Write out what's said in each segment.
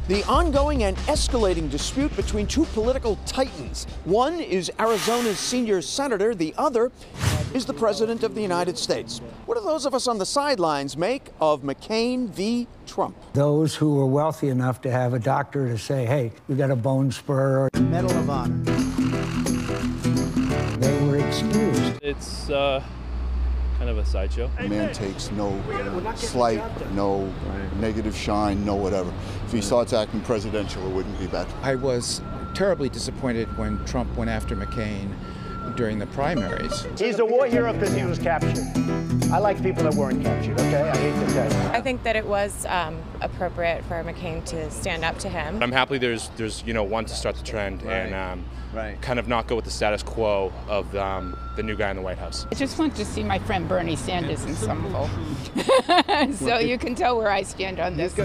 The ongoing and escalating dispute between two political titans. One is Arizona's senior senator, the other is the President of the United States. What do those of us on the sidelines make of McCain v. Trump? Those who were wealthy enough to have a doctor to say, hey, you got a bone spur or Medal of Honor. they were excused. It's kind of a sideshow. The man takes no slight, no negative shine, no whatever. If he starts acting presidential, it wouldn't be bad. I was terribly disappointed when Trump went after McCain during the primaries. He's a war hero because he was captured. I like people that weren't captured, okay? I hate to tell you. I think that it was appropriate for McCain to stand up to him. I'm happy there's one to start the trend and kind of not go with the status quo of the new guy in the White House. I just want to see my friend Bernie Sanders in Somerville. So you can tell where I stand on this.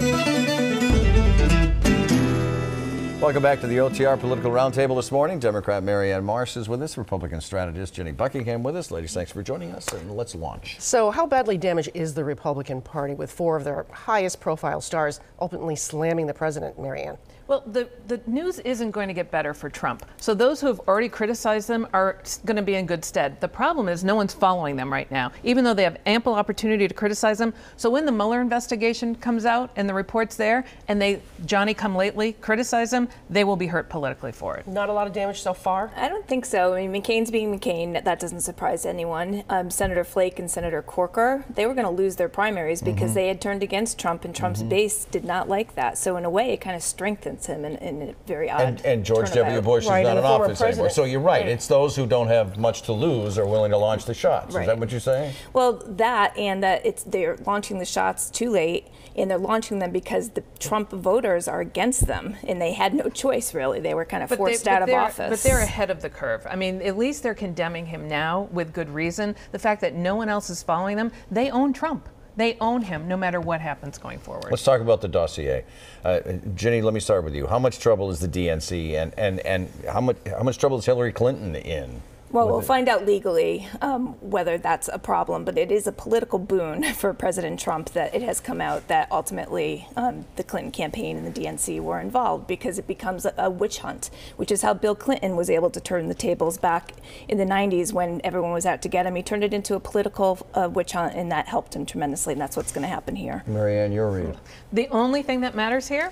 Welcome back to the OTR Political Roundtable this morning. Democrat Marianne Marsh is with us, Republican strategist Jenny Buckingham with us. Ladies, thanks for joining us, and let's launch. So how badly damaged is the Republican Party with four of their highest profile stars ultimately slamming the president, Marianne? Well, the news isn't going to get better for Trump. So those who have already criticized them are going to be in good stead. The problem is no one's following them right now, even though they have ample opportunity to criticize them. So when the Mueller investigation comes out and the report's there and they Johnny-come-lately criticize them, they will be hurt politically for it. Not a lot of damage so far? I don't think so. I mean, McCain's being McCain. That doesn't surprise anyone. Senator Flake and Senator Corker, they were going to lose their primaries because they had turned against Trump, and Trump's base did not like that. So in a way, it kind of strengthens him in a very odd And George W. Bush is not in office anymore. So you're right. It's those who don't have much to lose are willing to launch the shots. Is that what you're saying? Well, that and that they're launching the shots too late, and they're launching them because the Trump voters are against them, and they had no choice, really. They were kind of forced out of office. But they're ahead of the curve. I mean, at least they're condemning him now with good reason. The fact that no one else is following them, they own Trump. They own him no matter what happens going forward. Let's talk about the dossier. Jenny, let me start with you. How much trouble is the DNC and how much trouble is Hillary Clinton in? Well, we'll find out legally whether that's a problem, but it is a political boon for President Trump that it has come out that ultimately the Clinton campaign and the DNC were involved, because it becomes a witch hunt, which is how Bill Clinton was able to turn the tables back in the 90s when everyone was out to get him. He turned it into a political witch hunt, and that helped him tremendously, and that's what's going to happen here. Marianne, your read. The only thing that matters here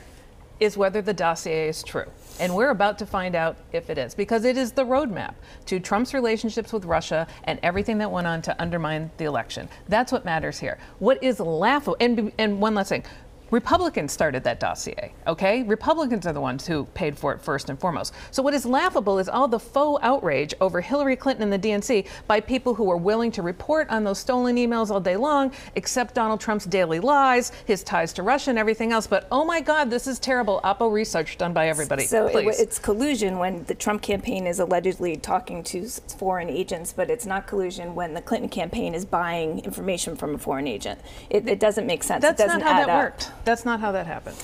is whether the dossier is true. And we're about to find out if it is, because it is the roadmap to Trump's relationships with Russia and everything that went on to undermine the election. That's what matters here. What is laughable, and one last thing, Republicans started that dossier, okay? Republicans are the ones who paid for it first and foremost. So what is laughable is all the faux outrage over Hillary Clinton and the DNC by people who are willing to report on those stolen emails all day long, accept Donald Trump's daily lies, his ties to Russia and everything else. But oh my God, this is terrible. Oppo research done by everybody. So it's collusion when the Trump campaign is allegedly talking to foreign agents, but it's not collusion when the Clinton campaign is buying information from a foreign agent. It doesn't make sense. That's it doesn't not how add that up. worked. That's not how that happened.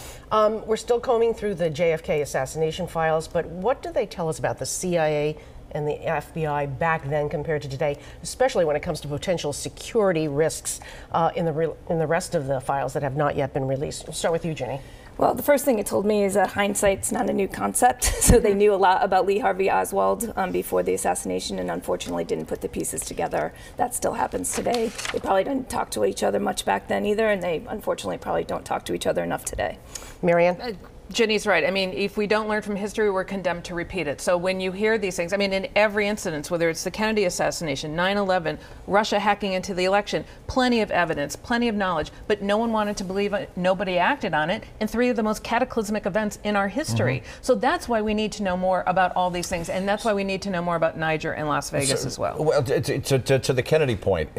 We're still combing through the JFK assassination files, but what do they tell us about the CIA and the FBI back then compared to today, especially when it comes to potential security risks in the rest of the files that have not yet been released? We'll start with you, Jenny. Well, the first thing it told me is that hindsight's not a new concept. So they knew a lot about Lee Harvey Oswald before the assassination, and unfortunately didn't put the pieces together. That still happens today. They probably didn't talk to each other much back then either, and they unfortunately probably don't talk to each other enough today. Marianne? Jenny's right. I mean, if we don't learn from history, we're condemned to repeat it. So when you hear these things, I mean, in every incident, whether it's the Kennedy assassination, 9/11, Russia hacking into the election, plenty of evidence, plenty of knowledge, but no one wanted to believe it, nobody acted on it, and three of the most cataclysmic events in our history. So that's why we need to know more about all these things, and that's why we need to know more about Niger and Las Vegas as well. Well, to the Kennedy point,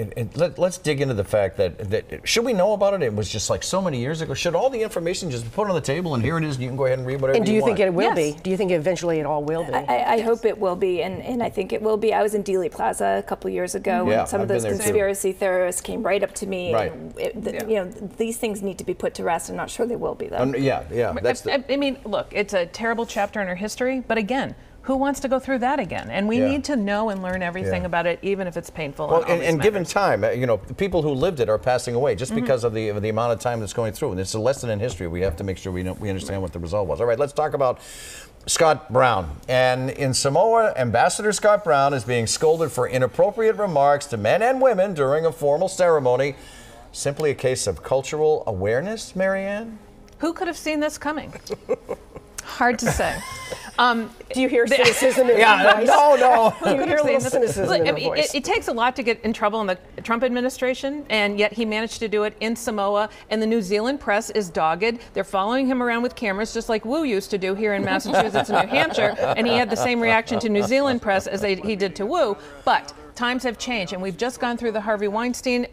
let's dig into the fact that should we know about it? It was just like so many years ago. Should all the information just be put on the table and here it is? You can go ahead and read whatever you want. And do you think it will be? Do you think eventually it all will be? I hope it will be, and I think it will be. I was in Dealey Plaza a couple years ago, and some of those conspiracy theorists came right up to me. Right. And you know, these things need to be put to rest. I'm not sure they will be, though. Yeah. I mean, look, it's a terrible chapter in our history, but again, who wants to go through that again? And we Yeah. need to know and learn everything Yeah. about it, even if it's painful. Well, on all these and given matters. time, you know, the people who lived it are passing away just because of the amount of time that's going through. And it's a lesson in history. We have to make sure we understand what the result was. All right, let's talk about Scott Brown. And in Samoa, Ambassador Scott Brown is being scolded for inappropriate remarks to men and women during a formal ceremony. Simply a case of cultural awareness, Marianne? Who could have seen this coming? Hard to say. Do you hear cynicism in Yeah, her voice? no. Do you hear a little cynicism Look, in I her mean, voice? it takes a lot to get in trouble in the Trump administration, and yet he managed to do it in Samoa. And the New Zealand press is dogged. They're following him around with cameras, just like Wu used to do here in Massachusetts and New Hampshire. And he had the same reaction to New Zealand press as he did to Wu. But times have changed, and we've just gone through the Harvey Weinstein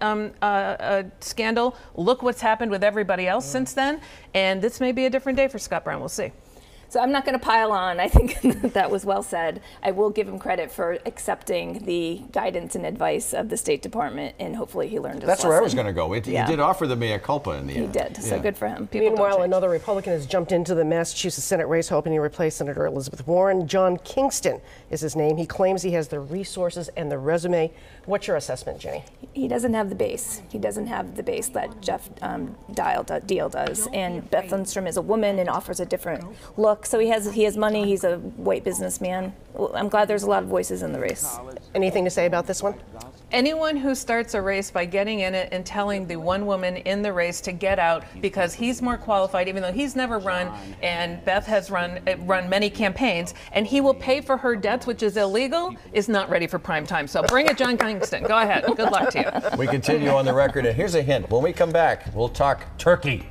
scandal. Look what's happened with everybody else since then. And this may be a different day for Scott Brown. We'll see. So I'm not going to pile on. I think that was well said. I will give him credit for accepting the guidance and advice of the State Department, and hopefully he learned his That's lesson. where I was going to go. He Yeah. did offer the mea culpa in the end. He did, so Yeah. good for him. Meanwhile, another Republican has jumped into the Massachusetts Senate race hoping to replace Senator Elizabeth Warren. John Kingston is his name. He claims he has the resources and the resume. What's your assessment, Jenny? He doesn't have the base. He doesn't have the base that Jeff Deal does. And Beth Lindstrom is a woman and offers a different look. So he has money. He's a white businessman. Well, I'm glad there's a lot of voices in the race. Anything to say about this one? Anyone who starts a race by getting in it and telling the one woman in the race to get out because he's more qualified, even though he's never run, and Beth has run many campaigns, and he will pay for her debts, which is illegal, is not ready for prime time. So bring it, John Kingston. Go ahead. Good luck to you. We continue on the record, and here's a hint. When we come back, we'll talk turkey.